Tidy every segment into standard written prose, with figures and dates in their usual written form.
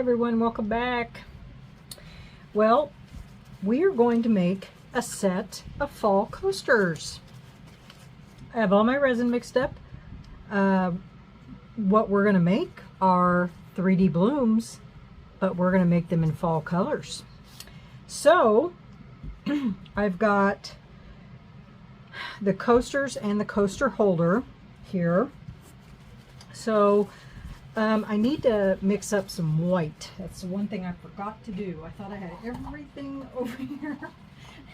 everyone, welcome back. Well, we are going to make a set of fall coasters. I have all my resin mixed up. What we're going to make are 3D blooms, but we're going to make them in fall colors. So I've got the coasters and the coaster holder here. So I need to mix up some white. That's the one thing I forgot to do. I thought I had everything over here.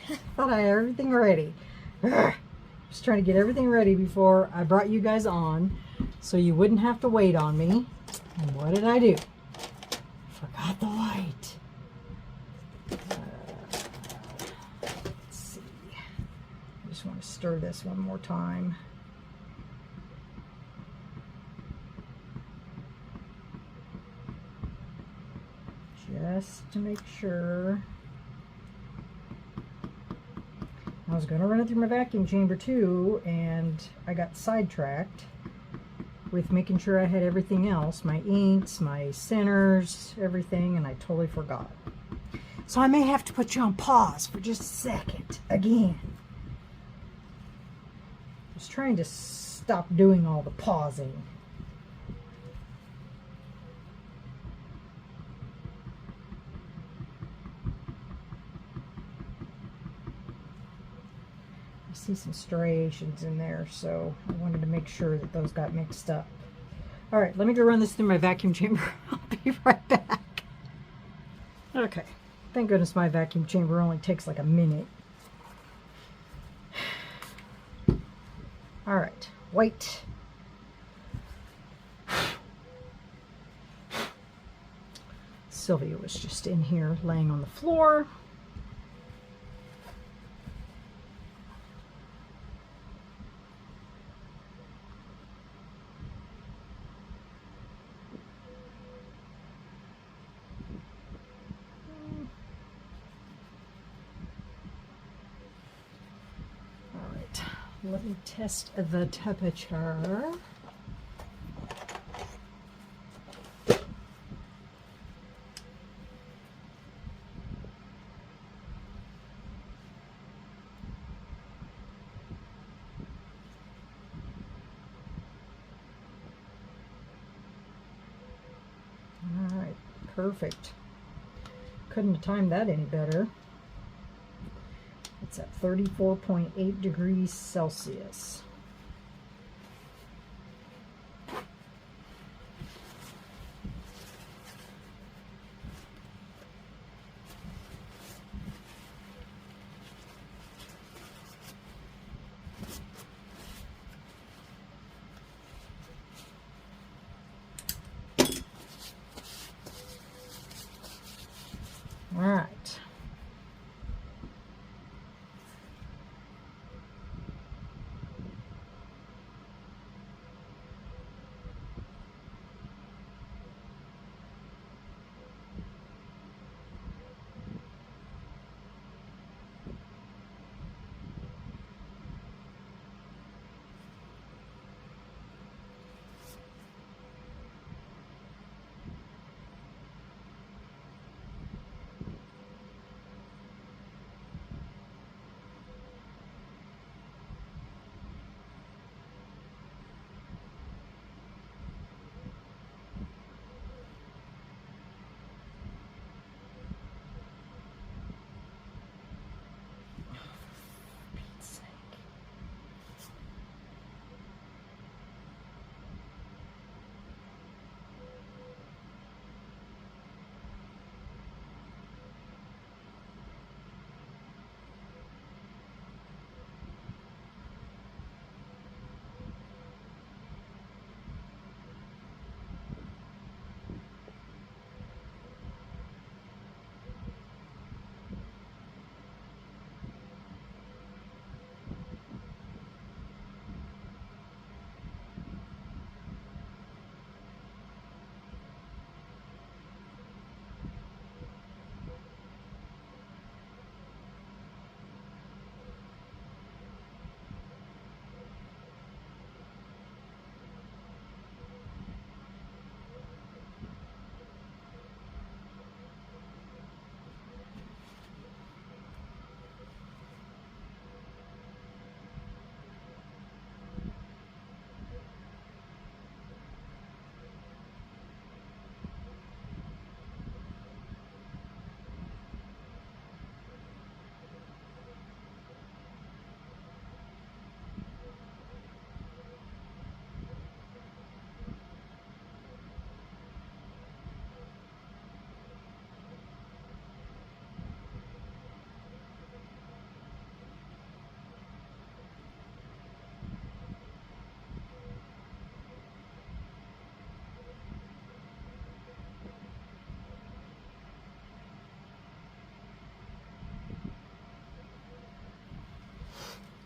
I thought I had everything ready. Just trying to get everything ready before I brought you guys on so you wouldn't have to wait on me. And what did I do? Forgot the white. Let's see. I just want to stir this one more time. Just to make sure. I was going to run it through my vacuum chamber too, and I got sidetracked with making sure I had everything else, my inks, my centers, everything, and I totally forgot. So I may have to put you on pause for just a second again. Just trying to stop doing all the pausing. See some striations in there, so I wanted to make sure that those got mixed up. All right, let me go run this through my vacuum chamber. I'll be right back. Okay, thank goodness my vacuum chamber only takes like a minute. All right, white. Sylvia was just in here laying on the floor. Let me test the temperature. All right, perfect. Couldn't have timed that any better. It's at 34.8 degrees Celsius. All right.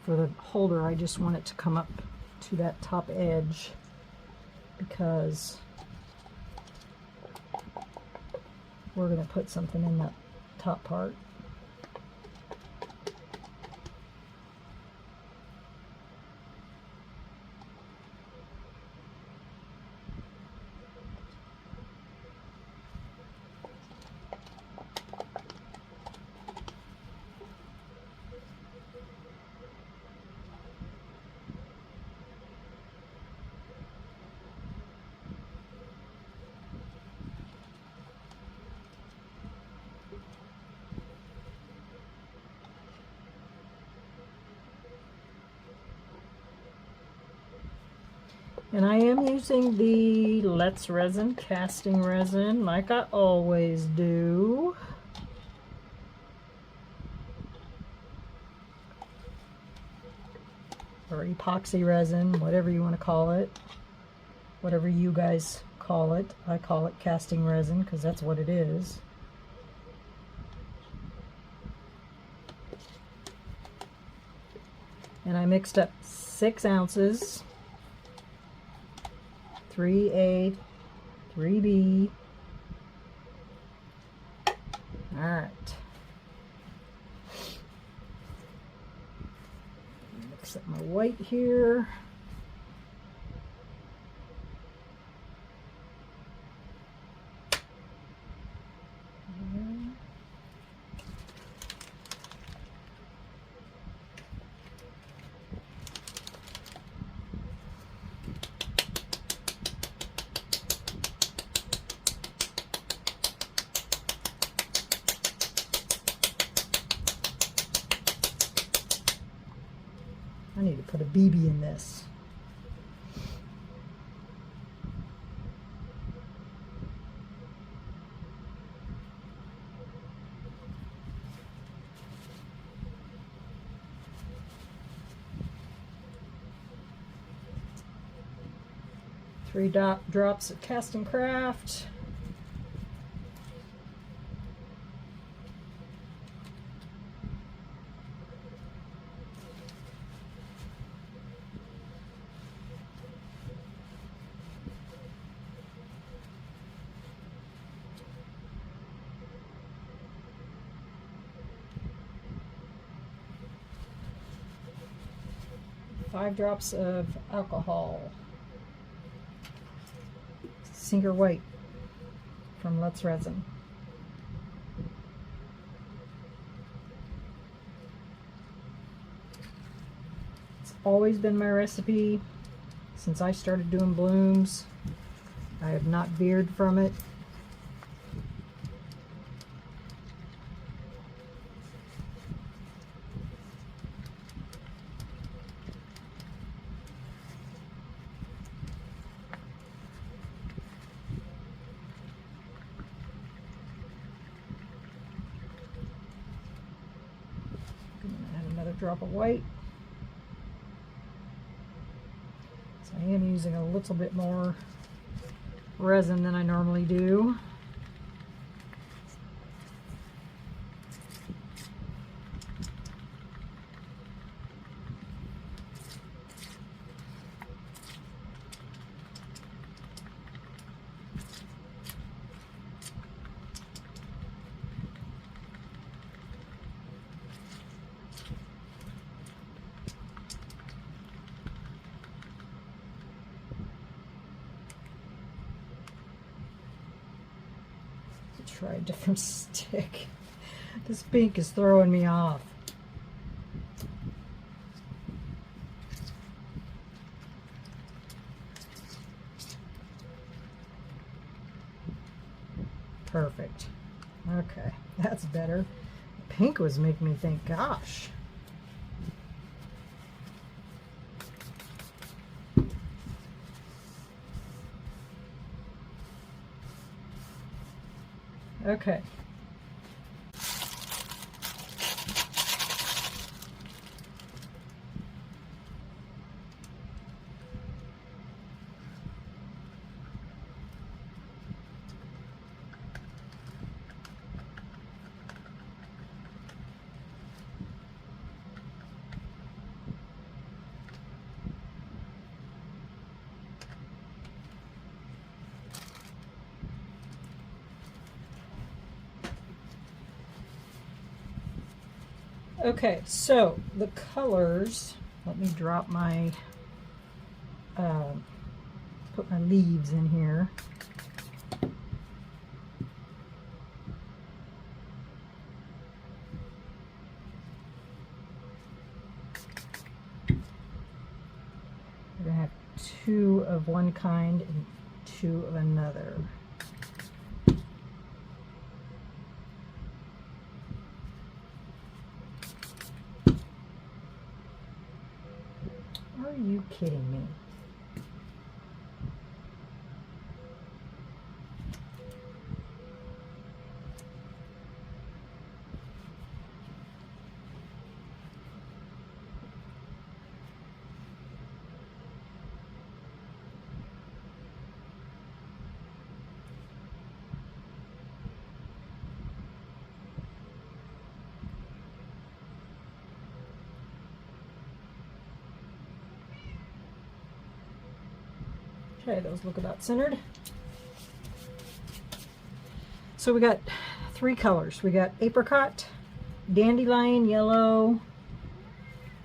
for the holder, I just want it to come up to that top edge because we're going to put something in that top part. And I am using the Let's Resin casting resin like I always do. Or epoxy resin, whatever you want to call it. Whatever you guys call it. I call it casting resin because that's what it is. And I mixed up 6 ounces. 3A, 3B. All right. Mix up my white here. I need to put a BeeBee in this. Three drops of Casting Craft. Five drops of alcohol. Sinker White from Let's Resin. It's always been my recipe since I started doing blooms. I have not veered from it. Drop of white. So I am using a little bit more resin than I normally do. Try a different stick. This pink is throwing me off. Perfect. Okay, that's better. Pink was making me think, gosh. Okay. Okay, so the colors, let me drop my, put my leaves in here. We're going to have 2 of one kind and 2 of another. Are you kidding me? Okay, those look about centered. So we got 3 colors. We got apricot, dandelion yellow,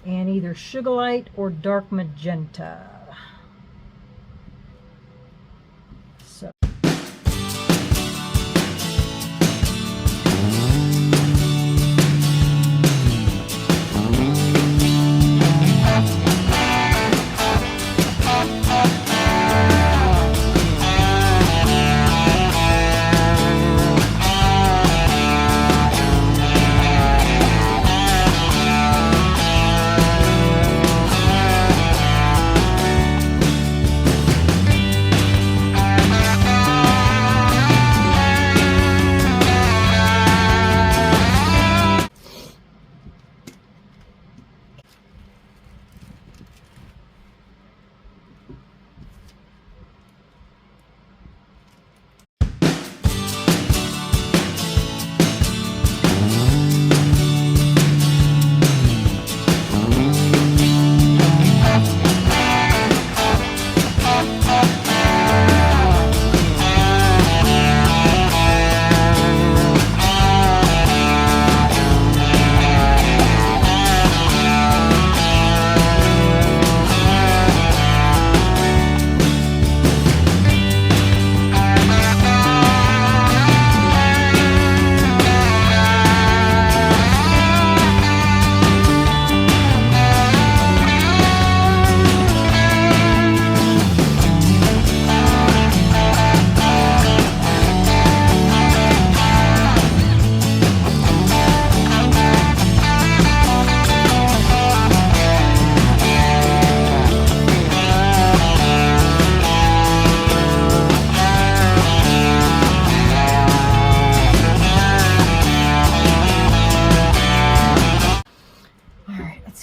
and either sugar light or dark magenta. So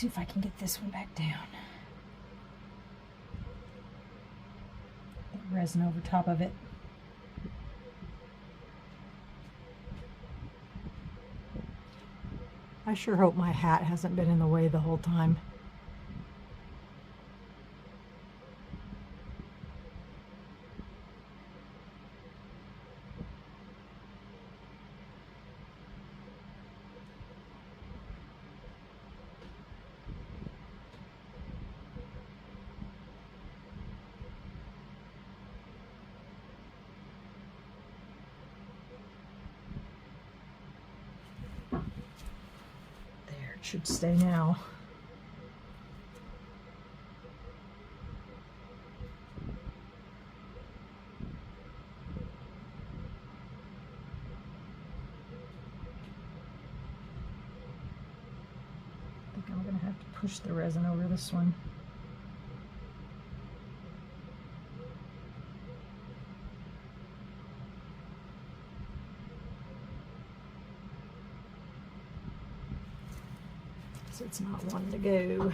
see if I can get this one back down. Get resin over top of it. I sure hope my hat hasn't been in the way the whole time. Should stay now. I think I'm going to have to push the resin over this one. It's not wanting to go.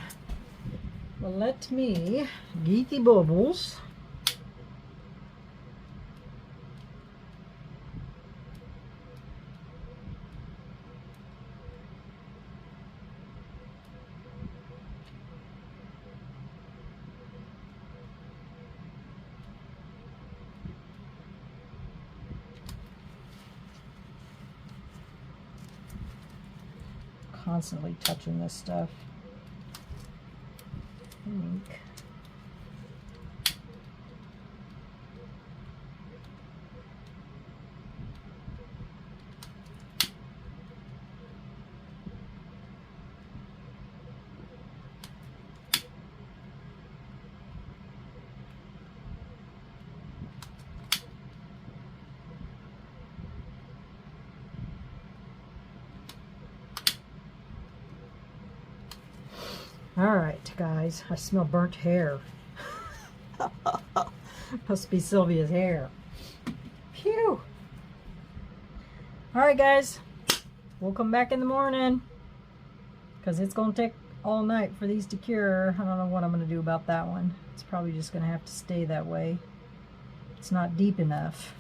Well, let me get the bubbles. constantly touching this stuff. Ink. All right, guys, I smell burnt hair. Must be Sylvia's hair. Phew. All right, guys, we'll come back in the morning because it's going to take all night for these to cure. I don't know what I'm going to do about that one. It's probably just going to have to stay that way. It's not deep enough.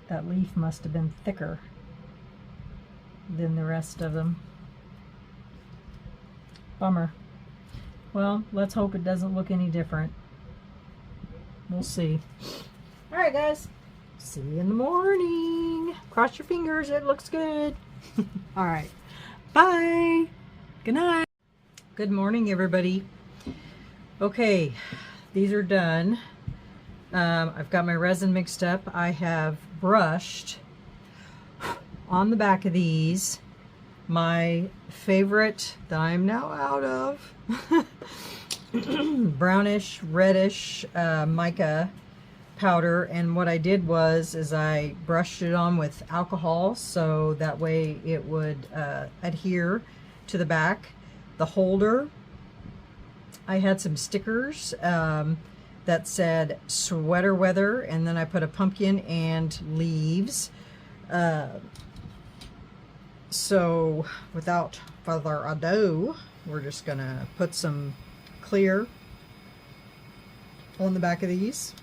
That leaf must have been thicker than the rest of them. Bummer. Well, let's hope it doesn't look any different. We'll see. All right, guys. See you in the morning. Cross your fingers. It looks good. All right. Bye. Good night. Good morning, everybody. Okay, these are done. I've got my resin mixed up. I have brushed on the back of these my favorite that I'm now out of brownish reddish mica powder, and what I did was I brushed it on with alcohol so that way it would adhere to the back. The holder, I had some stickers that said sweater weather, and then I put a pumpkin and leaves. So without further ado, we're just gonna put some clear on the back of these.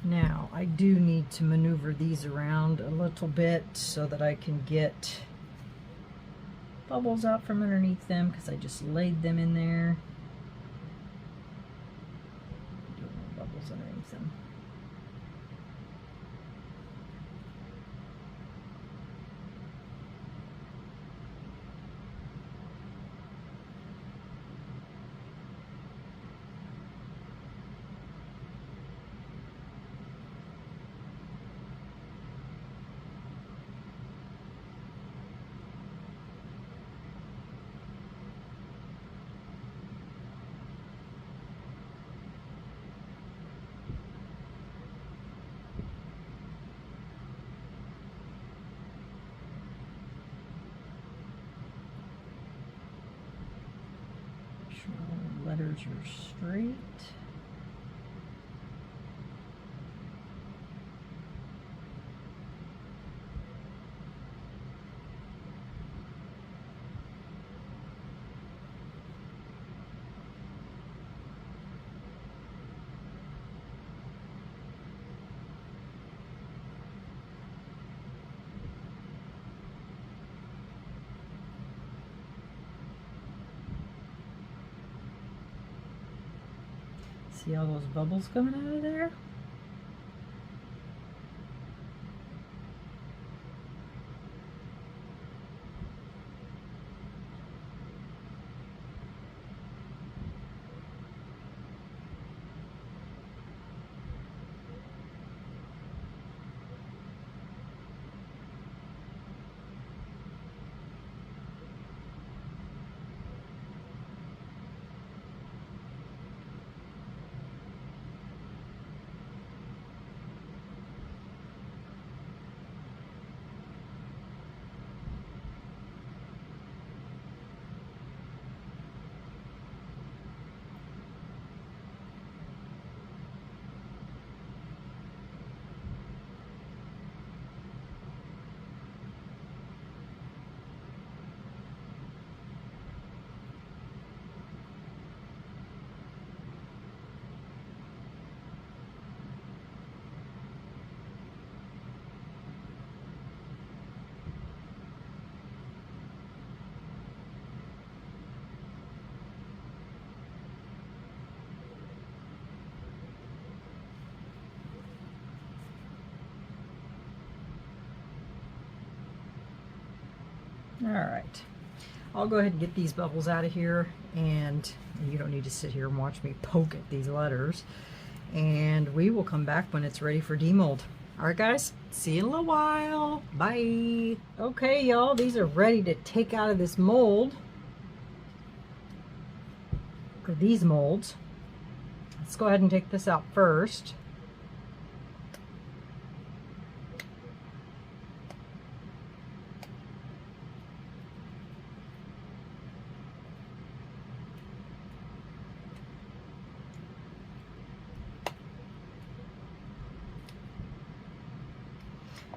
Now, I do need to maneuver these around a little bit so that I can get bubbles out from underneath them because I just laid them in there. Bubbles underneath them. letters are straight. See all those bubbles coming out of there? All right, I'll go ahead and get these bubbles out of here, and you don't need to sit here and watch me poke at these letters, and we will come back when it's ready for demold. All right, guys, see you in a little while. Bye. Okay, y'all, these are ready to take out of this mold, or these molds. Let's go ahead and take this out first.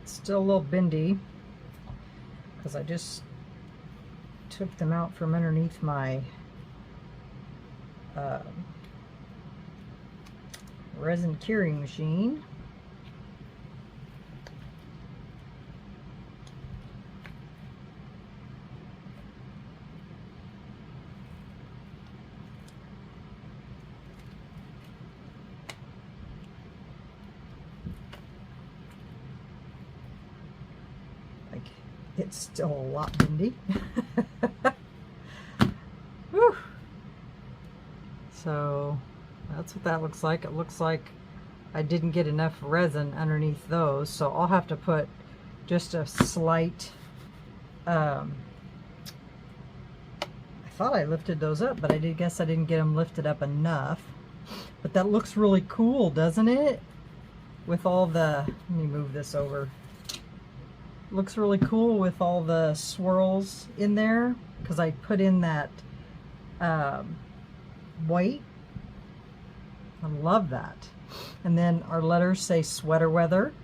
Still a little bendy because I just took them out from underneath my resin curing machine. It's still a lot bendy. Whew. So that's what that looks like. It looks like I didn't get enough resin underneath those, so I'll have to put just a slight I thought I lifted those up, but I guess I didn't get them lifted up enough. But that looks really cool, doesn't it? With all the, let me move this over. Looks really cool with all the swirls in there because I put in that white. I love that. And then our letters say sweater weather,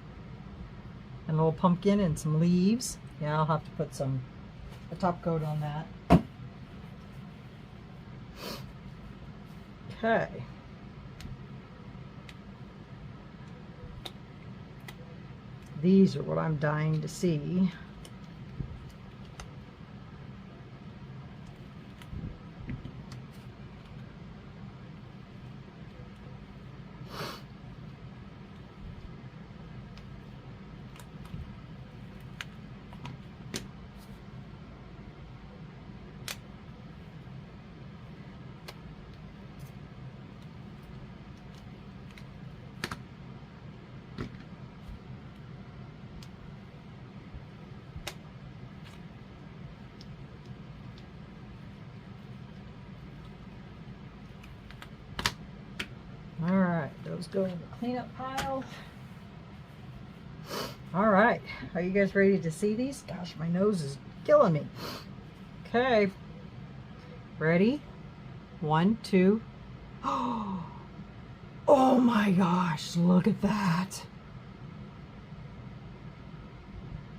and a little pumpkin and some leaves. Yeah, I'll have to put a top coat on that. Okay. These are what I'm dying to see. All right, those go in the cleanup pile. All right, are you guys ready to see these? Gosh, my nose is killing me. Okay, ready? 1, 2. Oh my gosh, look at that.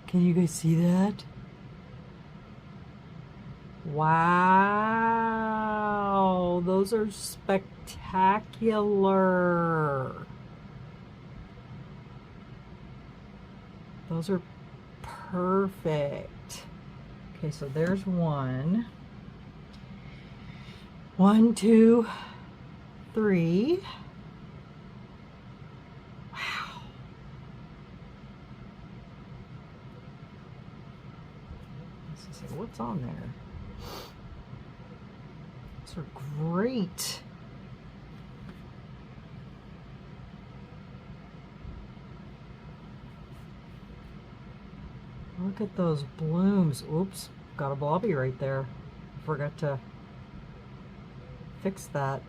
Can you guys see that? Wow, those are spectacular. Those are perfect. Okay, so there's one. 1, 2, 3. Wow. Let's see what's on there. Those are great. Look at those blooms. Oops, got a blobby right there. Forgot to fix that.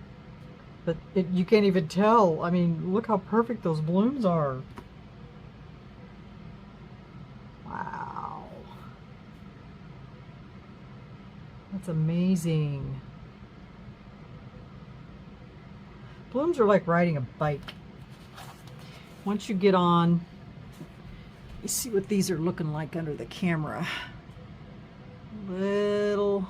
But you can't even tell. I mean, look how perfect those blooms are. Wow. That's amazing. Blooms are like riding a bike. Once you get on, you see what these are looking like under the camera. Little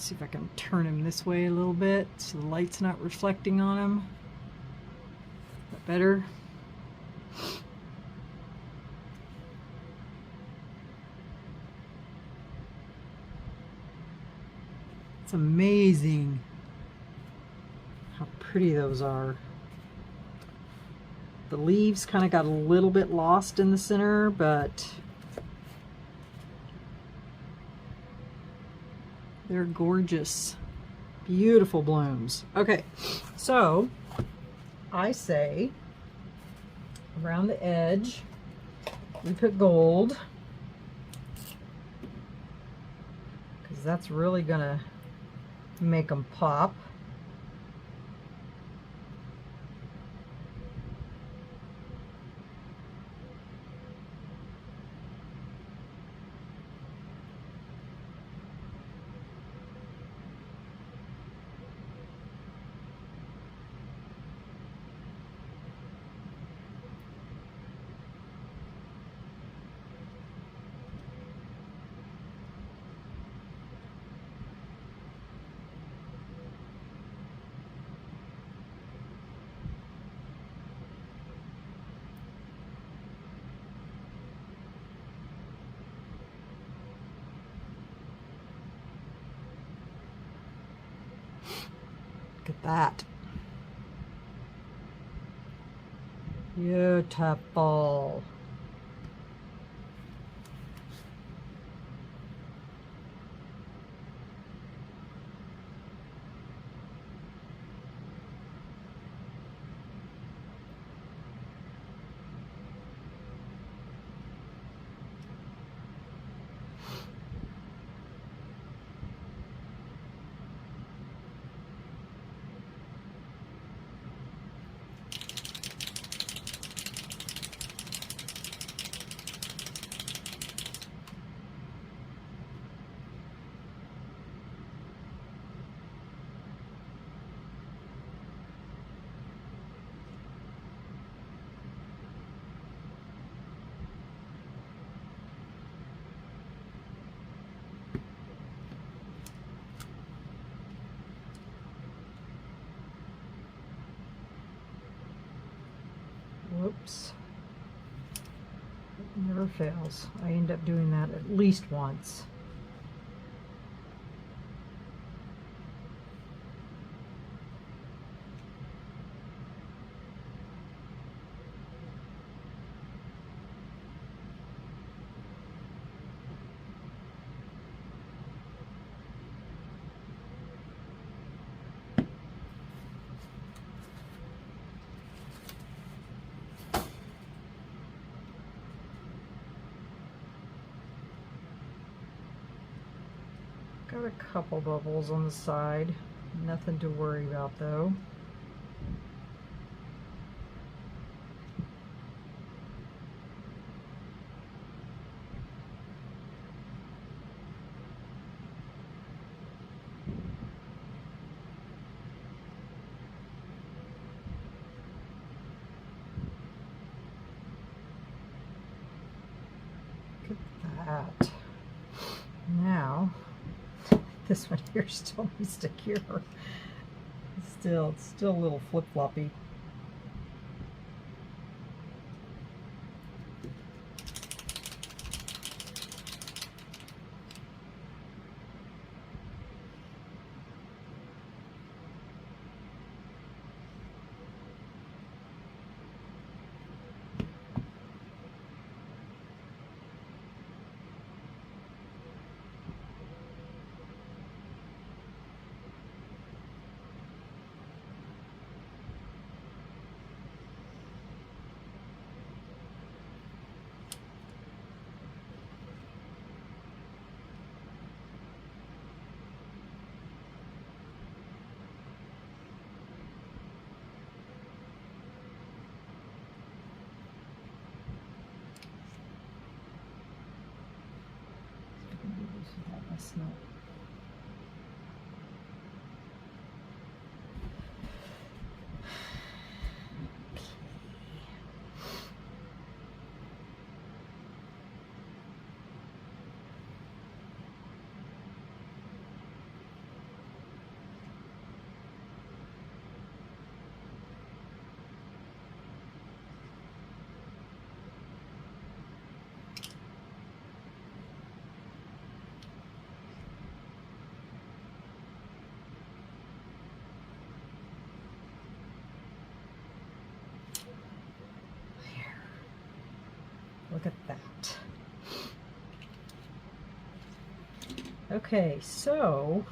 see if I can turn him this way a little bit so the light's not reflecting on him. That better? It's amazing how pretty those are. The leaves kind of got a little bit lost in the center, but they're gorgeous. Beautiful blooms. Okay, so I say around the edge we put gold, because that's really gonna make them pop. Look at that. Beautiful. Whoops. It never fails. I end up doing that at least once. Got a couple bubbles on the side. Nothing to worry about though. that. Now, this one here still needs to cure. It's still a little flip-floppy. Look at that. Okay, so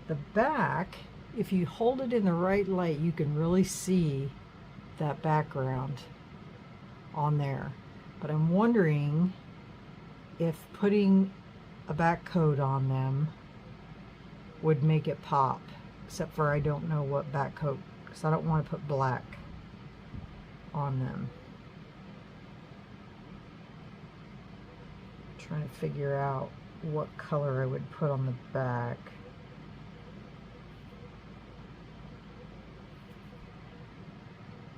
the back, if you hold it in the right light, you can really see that background on there. But I'm wondering if putting a back coat on them would make it pop, except for I don't know what back coat, because I don't want to put black on them. Trying to figure out what color I would put on the back.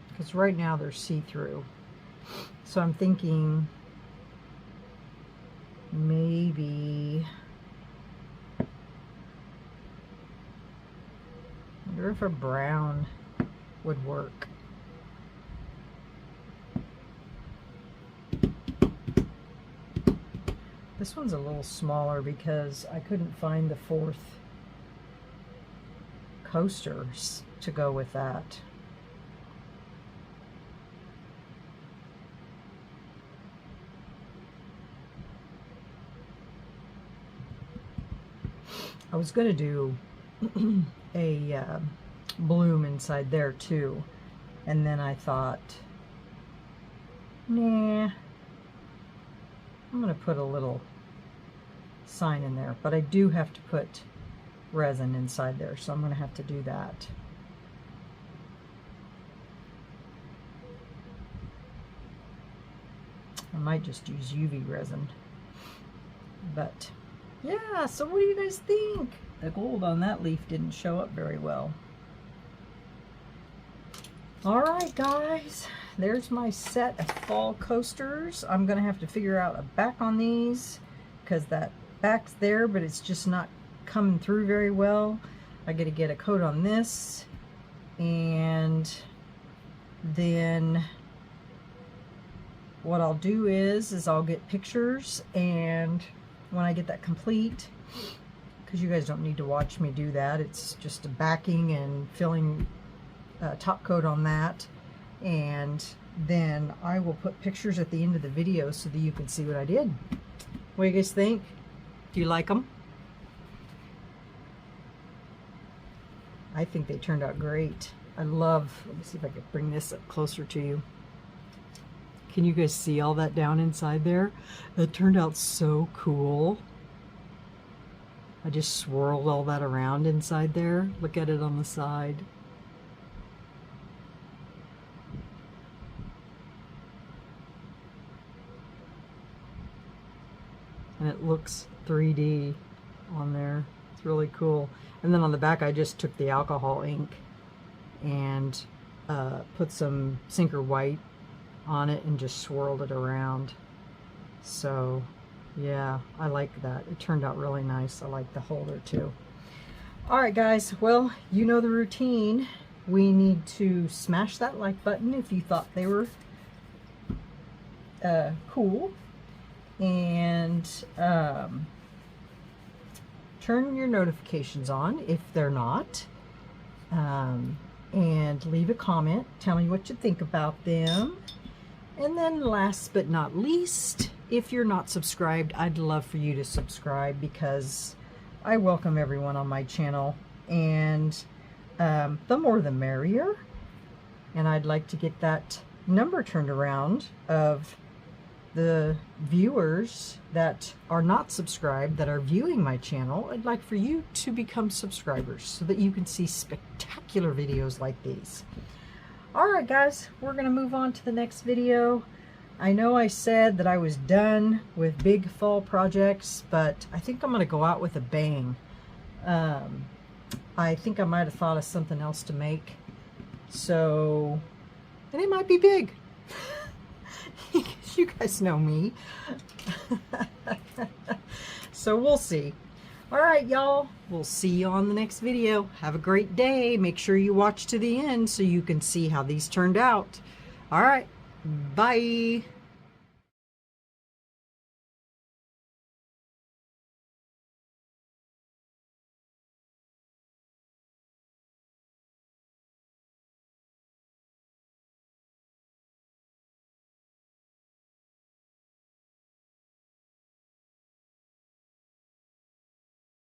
Because right now they're see-through. So I'm thinking maybe, I wonder if a brown would work. This one's a little smaller because I couldn't find the 4th coasters to go with that. I was going to do a bloom inside there too, and then I thought, nah, I'm going to put a little sign in there, but I do have to put resin inside there, so I'm going to have to do that. I might just use UV resin, but yeah, so what do you guys think? The gold on that leaf didn't show up very well. Alright guys, there's my set of fall coasters. I'm going to have to figure out a back on these because that back's there, but it's just not coming through very well. I got to get a coat on this, and then what I'll do is I'll get pictures, and when I get that complete, because you guys don't need to watch me do that, it's just a backing and filling top coat on that, and then I will put pictures at the end of the video so that you can see what I did. What do you guys think? Do you like them? I think they turned out great. I love, let me see if I can bring this up closer to you. Can you guys see all that down inside there? That turned out so cool. I just swirled all that around inside there. Look at it on the side. And it looks 3D on there. It's really cool. And then on the back I just took the alcohol ink and put some Sinker White on it and just swirled it around. So yeah, I like that. It turned out really nice. I like the holder too. All right, guys. Well, you know the routine. We need to smash that like button if you thought they were cool. And turn your notifications on if they're not. And leave a comment. Tell me what you think about them. And then last but not least, if you're not subscribed, I'd love for you to subscribe, because I welcome everyone on my channel, and the more the merrier. And I'd like to get that number turned around of the viewers that are not subscribed, that are viewing my channel. I'd like for you to become subscribers so that you can see spectacular videos like these. All right, guys, we're going to move on to the next video. I know I said that I was done with big fall projects, but I think I'm going to go out with a bang. I think I might have thought of something else to make. So, and it might be big. You guys know me. So we'll see. All right, y'all. We'll see you on the next video. Have a great day. Make sure you watch to the end so you can see how these turned out. All right. Bye.